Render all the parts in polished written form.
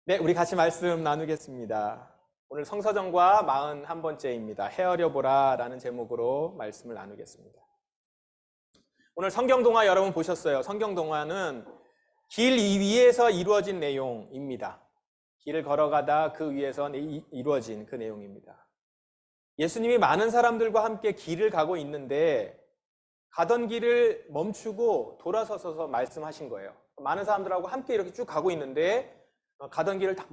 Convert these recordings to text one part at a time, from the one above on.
네, 우리 같이 말씀 나누겠습니다. 오늘 성서정과 41번째입니다. 헤아려 보라 라는 제목으로 말씀을 나누겠습니다. 오늘 성경동화 여러분 보셨어요. 성경동화는 길 위에서 이루어진 내용입니다. 길을 걸어가다 그 위에서 이루어진 그 내용입니다. 예수님이 많은 사람들과 함께 길을 가고 있는데 가던 길을 멈추고 돌아서서 말씀하신 거예요. 많은 사람들하고 함께 이렇게 쭉 가고 있는데 가던 길을 딱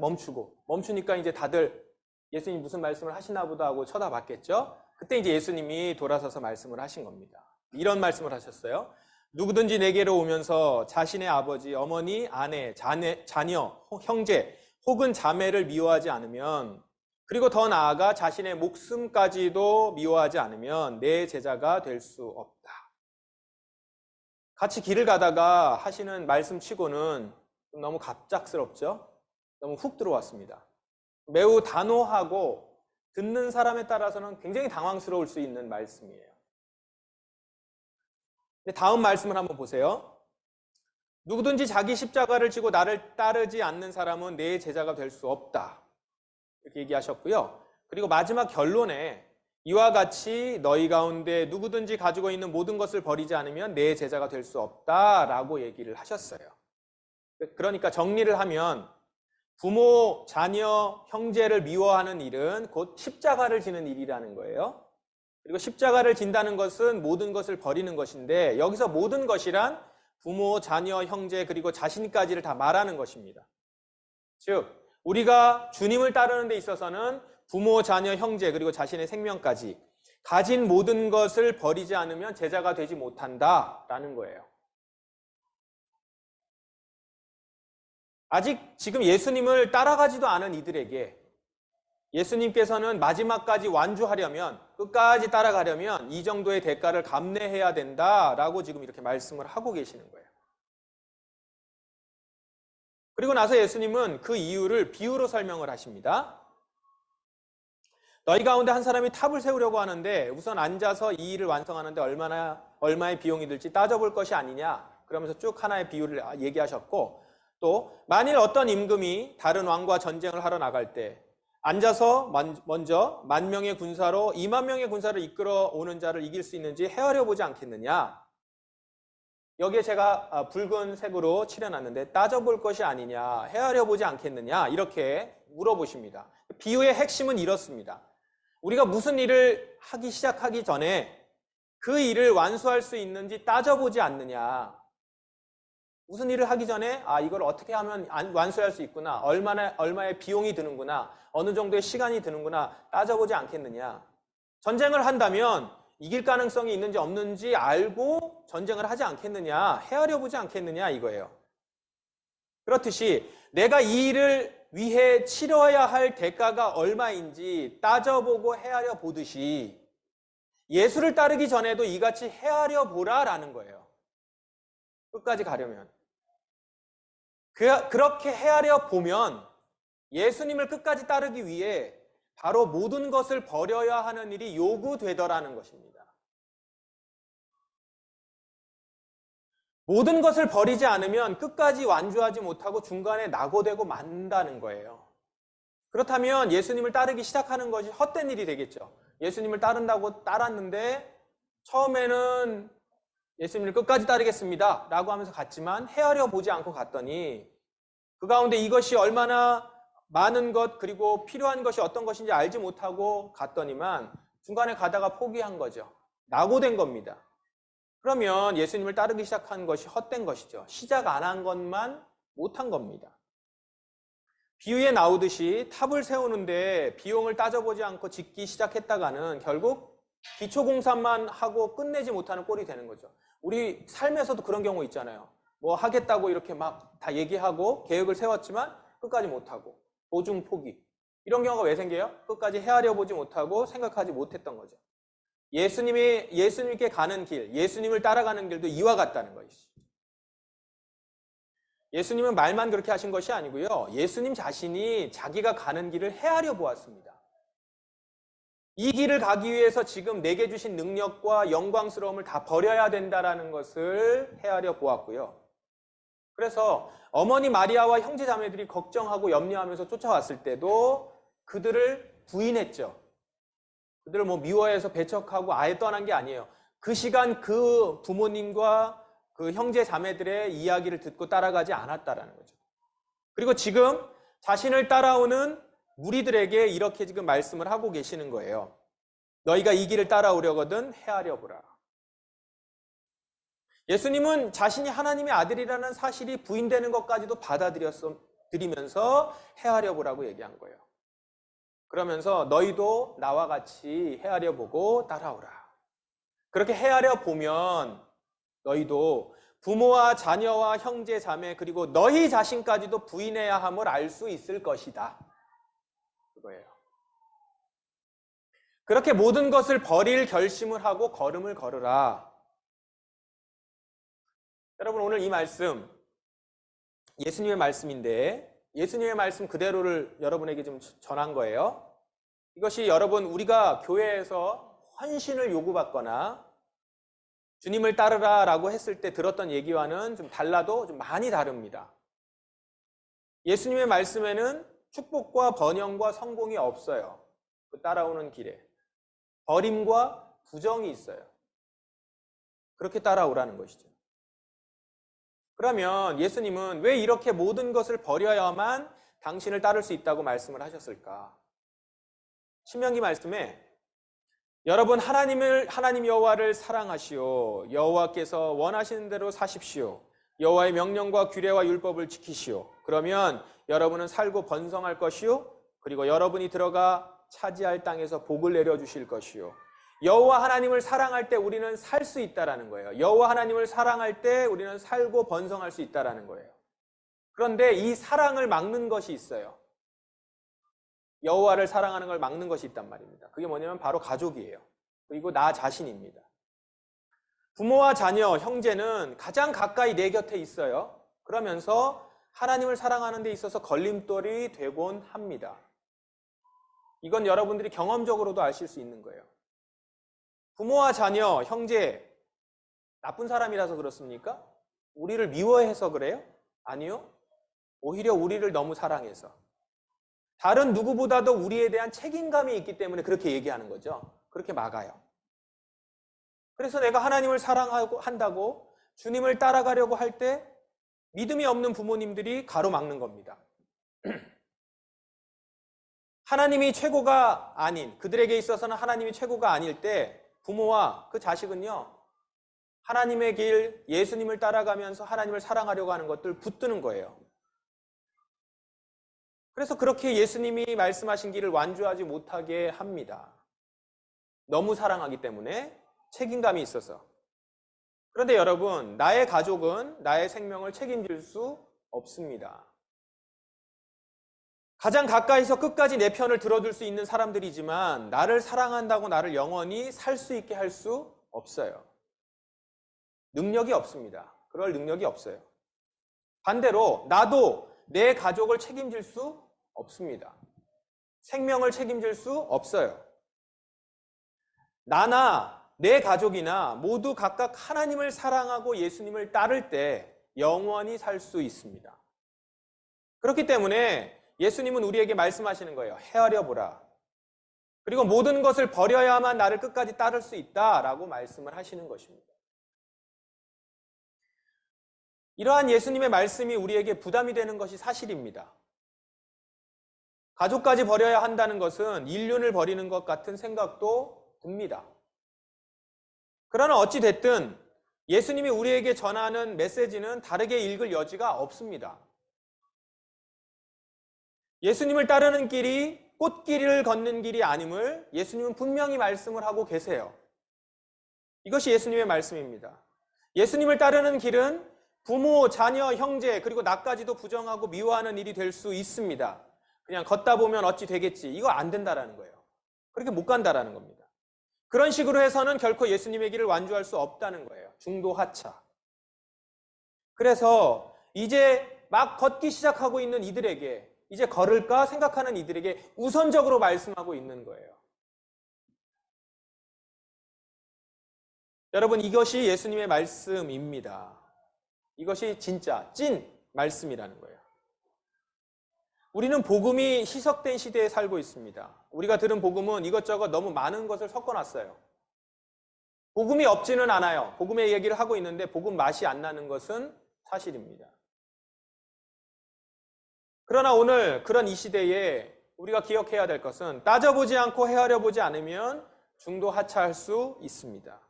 멈추니까 이제 다들 예수님이 무슨 말씀을 하시나 보다 하고 쳐다봤겠죠. 그때 이제 예수님이 돌아서서 말씀을 하신 겁니다. 이런 말씀을 하셨어요. 누구든지 내게로 오면서 자신의 아버지, 어머니, 아내, 자녀, 형제 혹은 자매를 미워하지 않으면, 그리고 더 나아가 자신의 목숨까지도 미워하지 않으면 내 제자가 될 수 없다. 같이 길을 가다가 하시는 말씀치고는 너무 갑작스럽죠? 너무 훅 들어왔습니다. 매우 단호하고 듣는 사람에 따라서는 굉장히 당황스러울 수 있는 말씀이에요. 다음 말씀을 한번 보세요. 누구든지 자기 십자가를 지고 나를 따르지 않는 사람은 내 제자가 될 수 없다. 이렇게 얘기하셨고요. 그리고 마지막 결론에 이와 같이 너희 가운데 누구든지 가지고 있는 모든 것을 버리지 않으면 내 제자가 될 수 없다라고 얘기를 하셨어요. 그러니까 정리를 하면 부모, 자녀, 형제를 미워하는 일은 곧 십자가를 지는 일이라는 거예요. 그리고 십자가를 진다는 것은 모든 것을 버리는 것인데, 여기서 모든 것이란 부모, 자녀, 형제, 그리고 자신까지를 다 말하는 것입니다. 즉, 우리가 주님을 따르는 데 있어서는 부모, 자녀, 형제, 그리고 자신의 생명까지 가진 모든 것을 버리지 않으면 제자가 되지 못한다라는 거예요. 아직 지금 예수님을 따라가지도 않은 이들에게 예수님께서는 마지막까지 완주하려면, 끝까지 따라가려면 이 정도의 대가를 감내해야 된다라고 지금 이렇게 말씀을 하고 계시는 거예요. 그리고 나서 예수님은 그 이유를 비유로 설명을 하십니다. 너희 가운데 한 사람이 탑을 세우려고 하는데 우선 앉아서 이 일을 완성하는데 얼마의 비용이 들지 따져볼 것이 아니냐, 그러면서 쭉 하나의 비유를 얘기하셨고, 또 만일 어떤 임금이 다른 왕과 전쟁을 하러 나갈 때 앉아서 먼저 10,000명의 군사로 20,000명의 군사를 이끌어 오는 자를 이길 수 있는지 헤아려 보지 않겠느냐. 여기에 제가 붉은색으로 칠해놨는데 따져볼 것이 아니냐, 헤아려 보지 않겠느냐, 이렇게 물어보십니다. 비유의 핵심은 이렇습니다. 우리가 무슨 일을 하기 시작하기 전에 그 일을 완수할 수 있는지 따져보지 않느냐. 무슨 일을 하기 전에 이걸 어떻게 하면 완수할 수 있구나, 얼마의 비용이 드는구나, 어느 정도의 시간이 드는구나 따져보지 않겠느냐. 전쟁을 한다면 이길 가능성이 있는지 없는지 알고 전쟁을 하지 않겠느냐, 헤아려 보지 않겠느냐 이거예요. 그렇듯이 내가 이 일을 위해 치러야 할 대가가 얼마인지 따져보고 헤아려 보듯이 예수를 따르기 전에도 이같이 헤아려 보라라는 거예요. 끝까지 가려면. 그렇게 헤아려 보면 예수님을 끝까지 따르기 위해 바로 모든 것을 버려야 하는 일이 요구되더라는 것입니다. 모든 것을 버리지 않으면 끝까지 완주하지 못하고 중간에 낙오되고 만다는 거예요. 그렇다면 예수님을 따르기 시작하는 것이 헛된 일이 되겠죠. 예수님을 따른다고 따랐는데 처음에는 예수님을 끝까지 따르겠습니다 라고 하면서 갔지만 헤아려 보지 않고 갔더니 그 가운데 이것이 얼마나 많은 것, 그리고 필요한 것이 어떤 것인지 알지 못하고 갔더니만 중간에 가다가 포기한 거죠. 낙오된 겁니다. 그러면 예수님을 따르기 시작한 것이 헛된 것이죠. 시작 안 한 것만 못한 겁니다. 비유에 나오듯이 탑을 세우는데 비용을 따져보지 않고 짓기 시작했다가는 결국 기초공사만 하고 끝내지 못하는 꼴이 되는 거죠. 우리 삶에서도 그런 경우 있잖아요. 뭐 하겠다고 이렇게 막 다 얘기하고 계획을 세웠지만 끝까지 못하고 도중 포기. 이런 경우가 왜 생겨요? 끝까지 헤아려 보지 못하고 생각하지 못했던 거죠. 예수님께 가는 길, 예수님을 따라가는 길도 이와 같다는 것이죠. 예수님은 말만 그렇게 하신 것이 아니고요. 예수님 자신이 자기가 가는 길을 헤아려 보았습니다. 이 길을 가기 위해서 지금 내게 주신 능력과 영광스러움을 다 버려야 된다는 것을 헤아려 보았고요. 그래서 어머니 마리아와 형제 자매들이 걱정하고 염려하면서 쫓아왔을 때도 그들을 부인했죠. 그들을 미워해서 배척하고 아예 떠난 게 아니에요. 그 시간 그 부모님과 그 형제 자매들의 이야기를 듣고 따라가지 않았다라는 거죠. 그리고 지금 자신을 따라오는 무리들에게 이렇게 지금 말씀을 하고 계시는 거예요. 너희가 이 길을 따라오려거든 헤아려 보라. 예수님은 자신이 하나님의 아들이라는 사실이 부인되는 것까지도 받아들이면서 헤아려 보라고 얘기한 거예요. 그러면서 너희도 나와 같이 헤아려 보고 따라오라. 그렇게 헤아려 보면 너희도 부모와 자녀와 형제 자매 그리고 너희 자신까지도 부인해야 함을 알 수 있을 것이다. 그거예요. 그렇게 모든 것을 버릴 결심을 하고 걸음을 걸으라. 여러분, 오늘 이 말씀 예수님의 말씀인데 예수님의 말씀 그대로를 여러분에게 좀 전한 거예요. 이것이 여러분 우리가 교회에서 헌신을 요구받거나 주님을 따르라 라고 했을 때 들었던 얘기와는 좀 달라도 좀 많이 다릅니다. 예수님의 말씀에는 축복과 번영과 성공이 없어요. 그 따라오는 길에 버림과 부정이 있어요. 그렇게 따라오라는 것이죠. 그러면 예수님은 왜 이렇게 모든 것을 버려야만 당신을 따를 수 있다고 말씀을 하셨을까? 신명기 말씀에 여러분 하나님 여호와를 사랑하시오. 여호와께서 원하시는 대로 사십시오. 여호와의 명령과 규례와 율법을 지키시오. 그러면 여러분은 살고 번성할 것이요. 그리고 여러분이 들어가 차지할 땅에서 복을 내려주실 것이요. 여호와 하나님을 사랑할 때 우리는 살 수 있다라는 거예요. 여호와 하나님을 사랑할 때 우리는 살고 번성할 수 있다라는 거예요. 그런데 이 사랑을 막는 것이 있어요. 여호와를 사랑하는 걸 막는 것이 있단 말입니다. 그게 뭐냐면 바로 가족이에요. 그리고 나 자신입니다. 부모와 자녀, 형제는 가장 가까이 내 곁에 있어요. 그러면서 하나님을 사랑하는 데 있어서 걸림돌이 되곤 합니다. 이건 여러분들이 경험적으로도 아실 수 있는 거예요. 부모와 자녀, 형제, 나쁜 사람이라서 그렇습니까? 우리를 미워해서 그래요? 아니요. 오히려 우리를 너무 사랑해서. 다른 누구보다도 우리에 대한 책임감이 있기 때문에 그렇게 얘기하는 거죠. 그렇게 막아요. 그래서 내가 하나님을 사랑하고 한다고 주님을 따라가려고 할 때 믿음이 없는 부모님들이 가로막는 겁니다. 하나님이 최고가 아닌, 그들에게 있어서는 하나님이 최고가 아닐 때 부모와 그 자식은요, 하나님의 길, 예수님을 따라가면서 하나님을 사랑하려고 하는 것들 붙드는 거예요. 그래서 그렇게 예수님이 말씀하신 길을 완주하지 못하게 합니다. 너무 사랑하기 때문에 책임감이 있어서. 그런데 여러분, 나의 가족은 나의 생명을 책임질 수 없습니다. 가장 가까이서 끝까지 내 편을 들어줄 수 있는 사람들이지만 나를 사랑한다고 나를 영원히 살 수 있게 할 수 없어요. 능력이 없습니다. 그럴 능력이 없어요. 반대로 나도 내 가족을 책임질 수 없습니다. 생명을 책임질 수 없어요. 나나 내 가족이나 모두 각각 하나님을 사랑하고 예수님을 따를 때 영원히 살 수 있습니다. 그렇기 때문에 예수님은 우리에게 말씀하시는 거예요. 헤아려 보라. 그리고 모든 것을 버려야만 나를 끝까지 따를 수 있다라고 말씀을 하시는 것입니다. 이러한 예수님의 말씀이 우리에게 부담이 되는 것이 사실입니다. 가족까지 버려야 한다는 것은 인륜을 버리는 것 같은 생각도 듭니다. 그러나 어찌 됐든 예수님이 우리에게 전하는 메시지는 다르게 읽을 여지가 없습니다. 예수님을 따르는 길이 꽃길을 걷는 길이 아님을 예수님은 분명히 말씀을 하고 계세요. 이것이 예수님의 말씀입니다. 예수님을 따르는 길은 부모, 자녀, 형제, 그리고 나까지도 부정하고 미워하는 일이 될 수 있습니다. 그냥 걷다 보면 어찌 되겠지. 이거 안 된다라는 거예요. 그렇게 못 간다라는 겁니다. 그런 식으로 해서는 결코 예수님의 길을 완주할 수 없다는 거예요. 중도하차. 그래서 이제 막 걷기 시작하고 있는 이들에게, 이제 걸을까 생각하는 이들에게 우선적으로 말씀하고 있는 거예요. 여러분, 이것이 예수님의 말씀입니다. 이것이 진짜 찐 말씀이라는 거예요. 우리는 복음이 희석된 시대에 살고 있습니다. 우리가 들은 복음은 이것저것 너무 많은 것을 섞어놨어요. 복음이 없지는 않아요. 복음의 얘기를 하고 있는데 복음 맛이 안 나는 것은 사실입니다. 그러나 오늘 그런 이 시대에 우리가 기억해야 될 것은 따져보지 않고 헤아려 보지 않으면 중도 하차할 수 있습니다.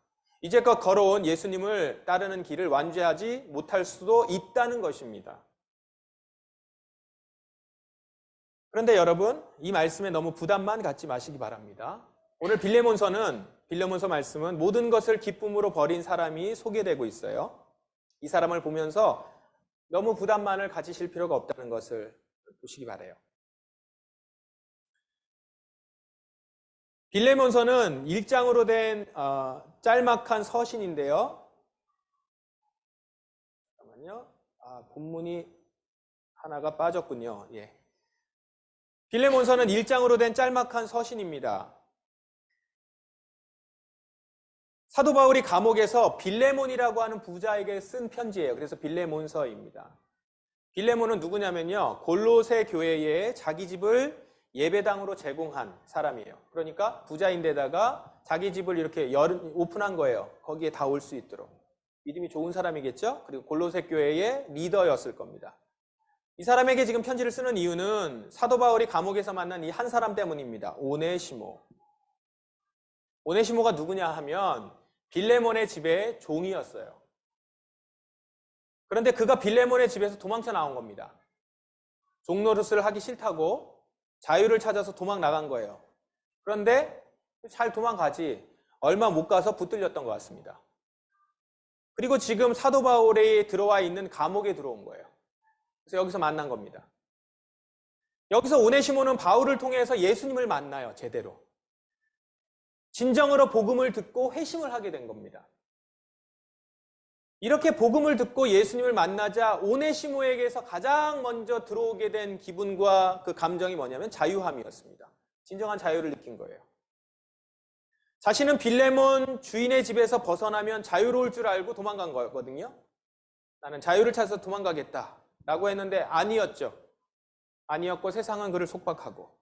이제껏 걸어온 예수님을 따르는 길을 완주하지 못할 수도 있다는 것입니다. 그런데 여러분, 이 말씀에 너무 부담만 갖지 마시기 바랍니다. 오늘 빌레몬서 말씀은 모든 것을 기쁨으로 버린 사람이 소개되고 있어요. 이 사람을 보면서 너무 부담만을 가지실 필요가 없다는 것을 보시기 바라요. 빌레몬서는 1장으로 된 짤막한 서신인데요. 잠깐만요. 본문이 하나가 빠졌군요. 예. 빌레몬서는 1장으로 된 짤막한 서신입니다. 사도 바울이 감옥에서 빌레몬이라고 하는 부자에게 쓴 편지예요. 그래서 빌레몬서입니다. 빌레몬은 누구냐면요, 골로새 교회에 자기 집을 예배당으로 제공한 사람이에요. 그러니까 부자인데다가 자기 집을 이렇게 오픈한 거예요. 거기에 다 올 수 있도록. 믿음이 좋은 사람이겠죠? 그리고 골로새 교회의 리더였을 겁니다. 이 사람에게 지금 편지를 쓰는 이유는 사도 바울이 감옥에서 만난 이 한 사람 때문입니다. 오네시모. 오네시모가 누구냐 하면 빌레몬의 집의 종이었어요. 그런데 그가 빌레몬의 집에서 도망쳐 나온 겁니다. 종노릇을 하기 싫다고 자유를 찾아서 도망 나간 거예요. 그런데 잘 도망가지 얼마 못 가서 붙들렸던 것 같습니다. 그리고 지금 사도 바울이 들어와 있는 감옥에 들어온 거예요. 그래서 여기서 만난 겁니다. 여기서 오네시모는 바울을 통해서 예수님을 만나요. 제대로. 진정으로 복음을 듣고 회심을 하게 된 겁니다. 이렇게 복음을 듣고 예수님을 만나자 오네시모에게서 가장 먼저 들어오게 된 기분과 그 감정이 뭐냐면 자유함이었습니다. 진정한 자유를 느낀 거예요. 자신은 빌레몬 주인의 집에서 벗어나면 자유로울 줄 알고 도망간 거거든요. 나는 자유를 찾아서 도망가겠다 라고 했는데 아니었죠. 아니었고 세상은 그를 속박하고.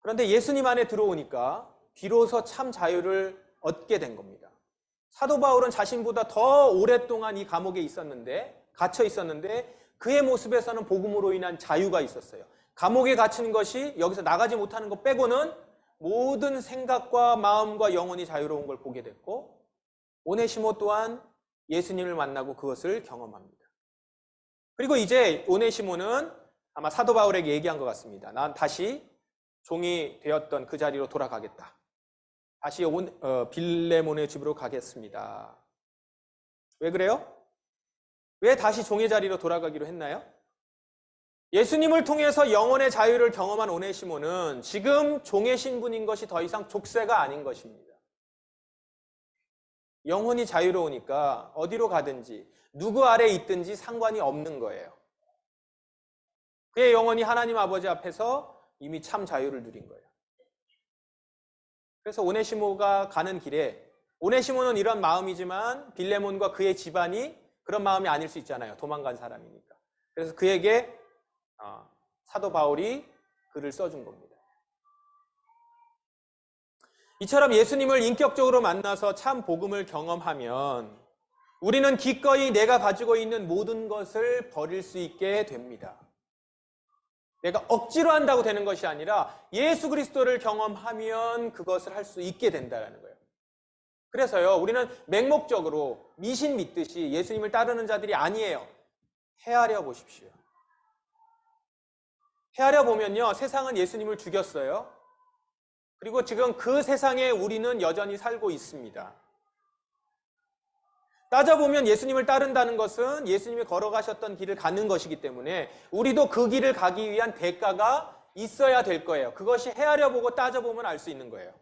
그런데 예수님 안에 들어오니까 비로소 참 자유를 얻게 된 겁니다. 사도 바울은 자신보다 더 오랫동안 이 감옥에 갇혀 있었는데 그의 모습에서는 복음으로 인한 자유가 있었어요. 감옥에 갇힌 것이 여기서 나가지 못하는 것 빼고는 모든 생각과 마음과 영혼이 자유로운 걸 보게 됐고 오네시모 또한 예수님을 만나고 그것을 경험합니다. 그리고 이제 오네시모는 아마 사도 바울에게 얘기한 것 같습니다. 난 다시 종이 되었던 그 자리로 돌아가겠다. 다시 빌레몬의 집으로 가겠습니다. 왜 그래요? 왜 다시 종의 자리로 돌아가기로 했나요? 예수님을 통해서 영혼의 자유를 경험한 오네시모는 지금 종의 신분인 것이 더 이상 족쇄가 아닌 것입니다. 영혼이 자유로우니까 어디로 가든지 누구 아래에 있든지 상관이 없는 거예요. 그의 영혼이 하나님 아버지 앞에서 이미 참 자유를 누린 거예요. 그래서 오네시모가 가는 길에 오네시모는 이런 마음이지만 빌레몬과 그의 집안이 그런 마음이 아닐 수 있잖아요. 도망간 사람이니까. 그래서 그에게 사도 바울이 글을 써준 겁니다. 이처럼 예수님을 인격적으로 만나서 참 복음을 경험하면 우리는 기꺼이 내가 가지고 있는 모든 것을 버릴 수 있게 됩니다. 내가 억지로 한다고 되는 것이 아니라 예수 그리스도를 경험하면 그것을 할 수 있게 된다는 거예요. 그래서요, 우리는 맹목적으로 미신 믿듯이 예수님을 따르는 자들이 아니에요. 헤아려 보십시오. 헤아려 보면요, 세상은 예수님을 죽였어요. 그리고 지금 그 세상에 우리는 여전히 살고 있습니다. 따져보면 예수님을 따른다는 것은 예수님이 걸어가셨던 길을 가는 것이기 때문에 우리도 그 길을 가기 위한 대가가 있어야 될 거예요. 그것이 헤아려보고 따져보면 알 수 있는 거예요.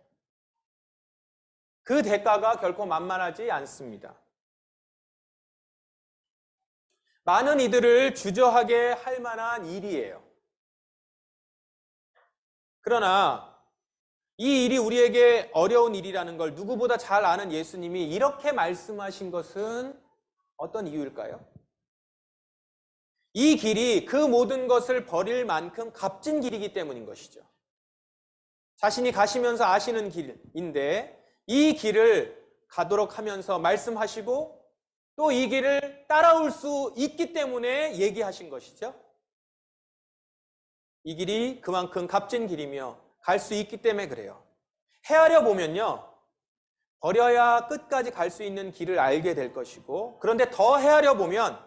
그 대가가 결코 만만하지 않습니다. 많은 이들을 주저하게 할 만한 일이에요. 그러나 이 일이 우리에게 어려운 일이라는 걸 누구보다 잘 아는 예수님이 이렇게 말씀하신 것은 어떤 이유일까요? 이 길이 그 모든 것을 버릴 만큼 값진 길이기 때문인 것이죠. 자신이 가시면서 아시는 길인데 이 길을 가도록 하면서 말씀하시고 또 이 길을 따라올 수 있기 때문에 얘기하신 것이죠. 이 길이 그만큼 값진 길이며 갈 수 있기 때문에 그래요. 헤아려 보면요, 버려야 끝까지 갈 수 있는 길을 알게 될 것이고, 그런데 더 헤아려 보면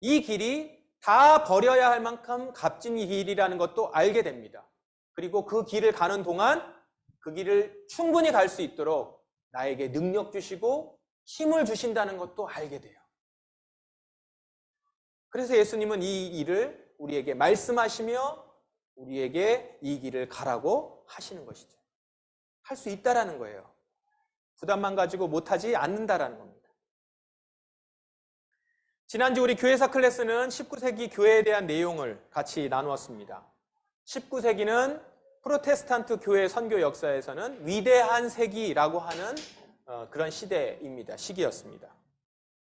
이 길이 다 버려야 할 만큼 값진 길이라는 것도 알게 됩니다. 그리고 그 길을 가는 동안 그 길을 충분히 갈 수 있도록 나에게 능력 주시고 힘을 주신다는 것도 알게 돼요. 그래서 예수님은 이 일을 우리에게 말씀하시며 우리에게 이 길을 가라고 하시는 것이죠. 할 수 있다라는 거예요. 부담만 가지고 못하지 않는다라는 겁니다. 지난주 우리 교회사 클래스는 19세기 교회에 대한 내용을 같이 나누었습니다. 19세기는 프로테스탄트 교회 선교 역사에서는 위대한 세기라고 하는 그런 시대입니다. 시기였습니다.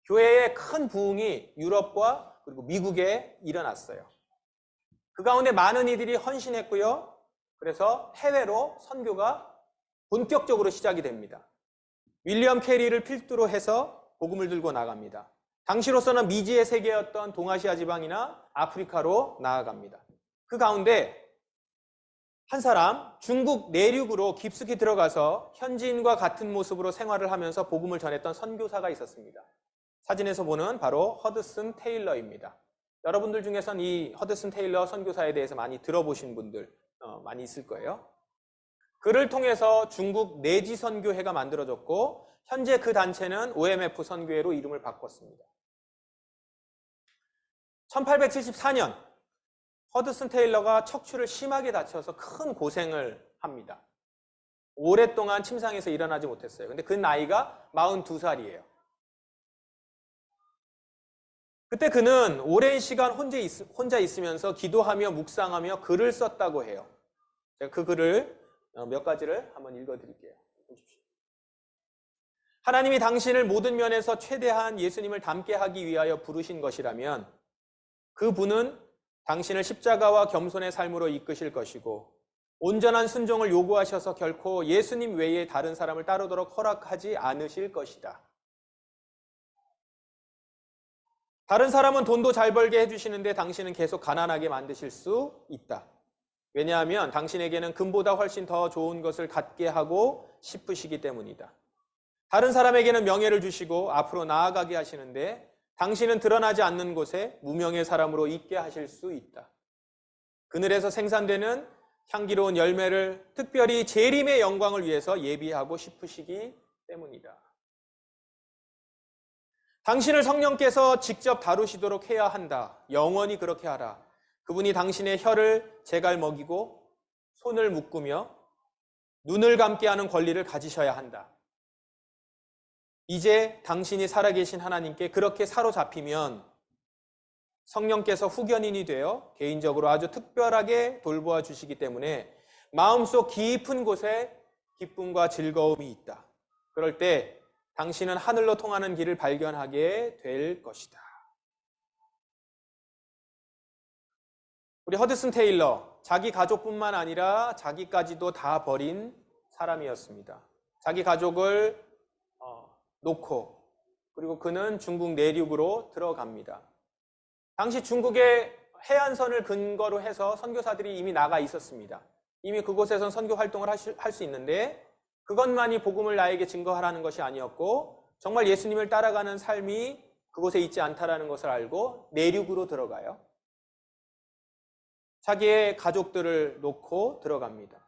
교회의 큰 부흥이 유럽과 그리고 미국에 일어났어요. 그 가운데 많은 이들이 헌신했고요. 그래서 해외로 선교가 본격적으로 시작이 됩니다. 윌리엄 캐리를 필두로 해서 복음을 들고 나갑니다. 당시로서는 미지의 세계였던 동아시아 지방이나 아프리카로 나아갑니다. 그 가운데 한 사람, 중국 내륙으로 깊숙이 들어가서 현지인과 같은 모습으로 생활을 하면서 복음을 전했던 선교사가 있었습니다. 사진에서 보는 바로 허드슨 테일러입니다. 여러분들 중에선 이 허드슨 테일러 선교사에 대해서 많이 들어보신 분들 많이 있을 거예요. 그를 통해서 중국 내지 선교회가 만들어졌고 현재 그 단체는 OMF 선교회로 이름을 바꿨습니다. 1874년 허드슨 테일러가 척추를 심하게 다쳐서 큰 고생을 합니다. 오랫동안 침상에서 일어나지 못했어요. 근데 그 나이가 42살이에요. 그때 그는 오랜 시간 혼자 있으면서 기도하며 묵상하며 글을 썼다고 해요. 제가 그 글을 몇 가지를 한번 읽어드릴게요. 보십시오. 하나님이 당신을 모든 면에서 최대한 예수님을 닮게 하기 위하여 부르신 것이라면 그분은 당신을 십자가와 겸손의 삶으로 이끄실 것이고 온전한 순종을 요구하셔서 결코 예수님 외에 다른 사람을 따르도록 허락하지 않으실 것이다. 다른 사람은 돈도 잘 벌게 해주시는데 당신은 계속 가난하게 만드실 수 있다. 왜냐하면 당신에게는 금보다 훨씬 더 좋은 것을 갖게 하고 싶으시기 때문이다. 다른 사람에게는 명예를 주시고 앞으로 나아가게 하시는데 당신은 드러나지 않는 곳에 무명의 사람으로 있게 하실 수 있다. 그늘에서 생산되는 향기로운 열매를 특별히 재림의 영광을 위해서 예비하고 싶으시기 때문이다. 당신을 성령께서 직접 다루시도록 해야 한다. 영원히 그렇게 하라. 그분이 당신의 혀를 제갈 먹이고 손을 묶으며 눈을 감게 하는 권리를 가지셔야 한다. 이제 당신이 살아계신 하나님께 그렇게 사로잡히면 성령께서 후견인이 되어 개인적으로 아주 특별하게 돌보아 주시기 때문에 마음속 깊은 곳에 기쁨과 즐거움이 있다. 그럴 때 당신은 하늘로 통하는 길을 발견하게 될 것이다. 우리 허드슨 테일러, 자기 가족뿐만 아니라 자기까지도 다 버린 사람이었습니다. 자기 가족을 놓고 그리고 그는 중국 내륙으로 들어갑니다. 당시 중국의 해안선을 근거로 해서 선교사들이 이미 나가 있었습니다. 이미 그곳에선 선교 활동을 할 수 있는데 그것만이 복음을 나에게 증거하라는 것이 아니었고 정말 예수님을 따라가는 삶이 그곳에 있지 않다라는 것을 알고 내륙으로 들어가요. 자기의 가족들을 놓고 들어갑니다.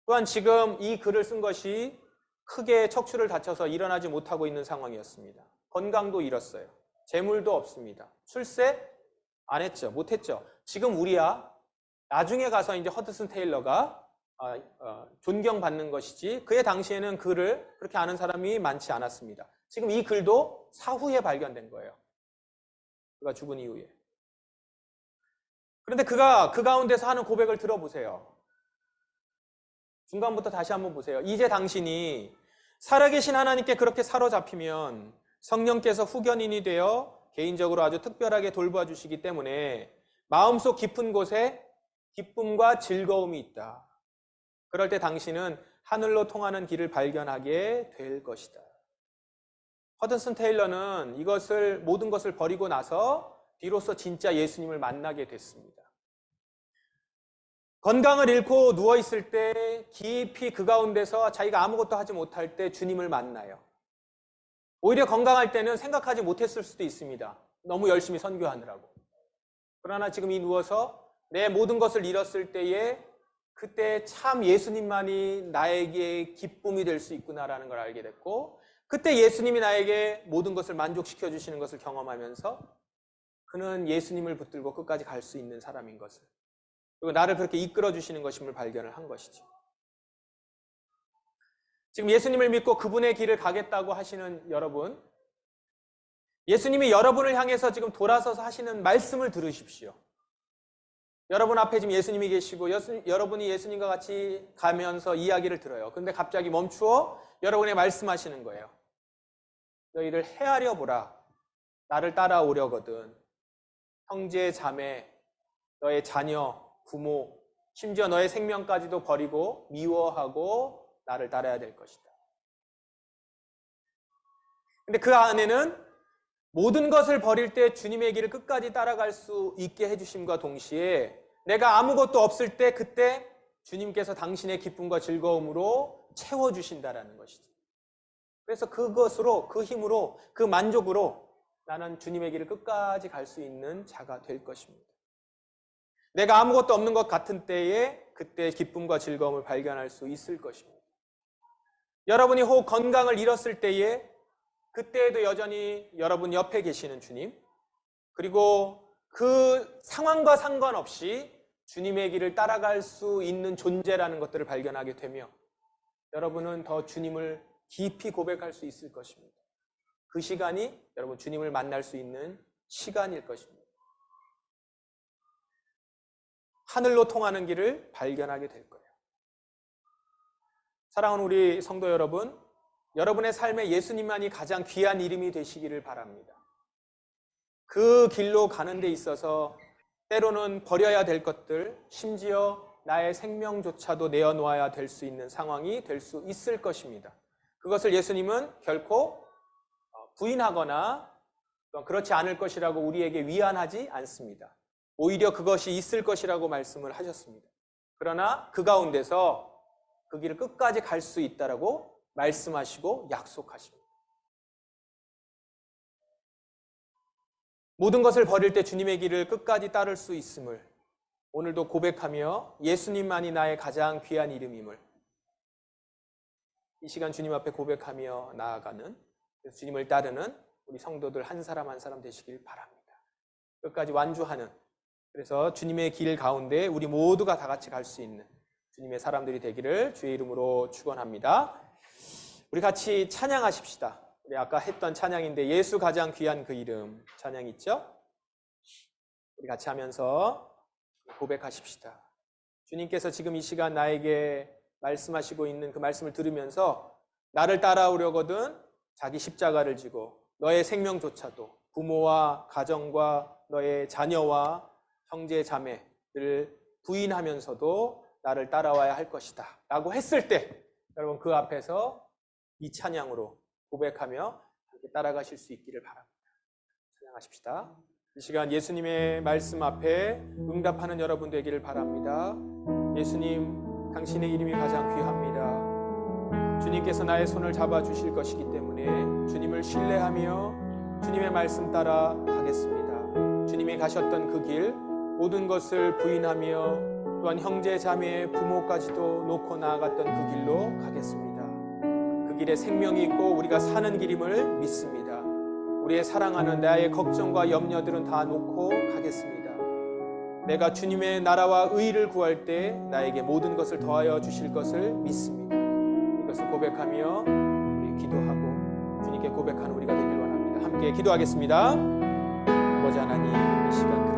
또한 지금 이 글을 쓴 것이 크게 척추를 다쳐서 일어나지 못하고 있는 상황이었습니다. 건강도 잃었어요. 재물도 없습니다. 출세 안 했죠. 못했죠. 지금 우리야 나중에 가서 이제 허드슨 테일러가 존경받는 것이지 그의 당시에는 글을 그렇게 아는 사람이 많지 않았습니다. 지금 이 글도 사후에 발견된 거예요. 그가 죽은 이후에. 그런데 그가 그 가운데서 하는 고백을 들어보세요. 중간부터 다시 한번 보세요. 이제 당신이 살아계신 하나님께 그렇게 사로잡히면 성령께서 후견인이 되어 개인적으로 아주 특별하게 돌봐주시기 때문에 마음속 깊은 곳에 기쁨과 즐거움이 있다. 그럴 때 당신은 하늘로 통하는 길을 발견하게 될 것이다. 허든슨 테일러는 모든 것을 버리고 나서 비로소 진짜 예수님을 만나게 됐습니다. 건강을 잃고 누워있을 때 깊이 그 가운데서 자기가 아무것도 하지 못할 때 주님을 만나요. 오히려 건강할 때는 생각하지 못했을 수도 있습니다. 너무 열심히 선교하느라고. 그러나 지금 이 누워서 내 모든 것을 잃었을 때에 그때 참 예수님만이 나에게 기쁨이 될 수 있구나라는 걸 알게 됐고, 그때 예수님이 나에게 모든 것을 만족시켜 주시는 것을 경험하면서 그는 예수님을 붙들고 끝까지 갈 수 있는 사람인 것을, 그리고 나를 그렇게 이끌어 주시는 것임을 발견을 한 것이죠. 지금 예수님을 믿고 그분의 길을 가겠다고 하시는 여러분, 예수님이 여러분을 향해서 지금 돌아서서 하시는 말씀을 들으십시오. 여러분 앞에 지금 예수님이 계시고 여러분이 예수님과 같이 가면서 이야기를 들어요. 그런데 갑자기 멈추어 여러분에게 말씀하시는 거예요. 너희를 헤아려 보라. 나를 따라오려거든. 형제, 자매, 너의 자녀, 부모, 심지어 너의 생명까지도 버리고 미워하고 나를 따라야 될 것이다. 근데 그 안에는 모든 것을 버릴 때 주님의 길을 끝까지 따라갈 수 있게 해주심과 동시에 내가 아무것도 없을 때 그때 주님께서 당신의 기쁨과 즐거움으로 채워주신다라는 것이죠. 그래서 그것으로, 그 힘으로, 그 만족으로 나는 주님의 길을 끝까지 갈 수 있는 자가 될 것입니다. 내가 아무것도 없는 것 같은 때에 그때 기쁨과 즐거움을 발견할 수 있을 것입니다. 여러분이 혹 건강을 잃었을 때에 그때에도 여전히 여러분 옆에 계시는 주님, 그리고 그 상황과 상관없이 주님의 길을 따라갈 수 있는 존재라는 것들을 발견하게 되며 여러분은 더 주님을 깊이 고백할 수 있을 것입니다. 그 시간이 여러분 주님을 만날 수 있는 시간일 것입니다. 하늘로 통하는 길을 발견하게 될 거예요. 사랑하는 우리 성도 여러분, 여러분의 삶에 예수님만이 가장 귀한 이름이 되시기를 바랍니다. 그 길로 가는 데 있어서 때로는 버려야 될 것들, 심지어 나의 생명조차도 내어놓아야 될 수 있는 상황이 될 수 있을 것입니다. 그것을 예수님은 결코 부인하거나 그렇지 않을 것이라고 우리에게 위안하지 않습니다. 오히려 그것이 있을 것이라고 말씀을 하셨습니다. 그러나 그 가운데서 그 길을 끝까지 갈 수 있다라고 말씀하시고 약속하십니다. 모든 것을 버릴 때 주님의 길을 끝까지 따를 수 있음을 오늘도 고백하며 예수님만이 나의 가장 귀한 이름임을 이 시간 주님 앞에 고백하며 나아가는, 주님을 따르는 우리 성도들 한 사람 한 사람 되시길 바랍니다. 끝까지 완주하는, 그래서 주님의 길 가운데 우리 모두가 다 같이 갈 수 있는 주님의 사람들이 되기를 주의 이름으로 축원합니다. 우리 같이 찬양하십시다. 우리 아까 했던 찬양인데 예수 가장 귀한 그 이름 찬양 있죠? 우리 같이 하면서 고백하십시다. 주님께서 지금 이 시간 나에게 말씀하시고 있는 그 말씀을 들으면서 나를 따라오려거든 자기 십자가를 지고 너의 생명조차도 부모와 가정과 너의 자녀와 형제 자매를 부인하면서도 나를 따라와야 할 것이다 라고 했을 때 여러분 그 앞에서 이 찬양으로 고백하며 따라가실 수 있기를 바랍니다. 찬양하십시다. 이 시간 예수님의 말씀 앞에 응답하는 여러분 되기를 바랍니다. 예수님, 당신의 이름이 가장 귀합니다. 주님께서 나의 손을 잡아주실 것이기 때문에 주님을 신뢰하며 주님의 말씀 따라 가겠습니다. 주님이 가셨던 그 길, 모든 것을 부인하며 또한 형제, 자매, 부모까지도 놓고 나아갔던 그 길로 가겠습니다. 그 길에 생명이 있고 우리가 사는 길임을 믿습니다. 우리의 사랑하는 나의 걱정과 염려들은 다 놓고 가겠습니다. 내가 주님의 나라와 의를 구할 때 나에게 모든 것을 더하여 주실 것을 믿습니다. 이것을 고백하며 우리 기도하고 주님께 고백하는 우리가 되길 원합니다. 함께 기도하겠습니다. 아버지 하나님, 이 시간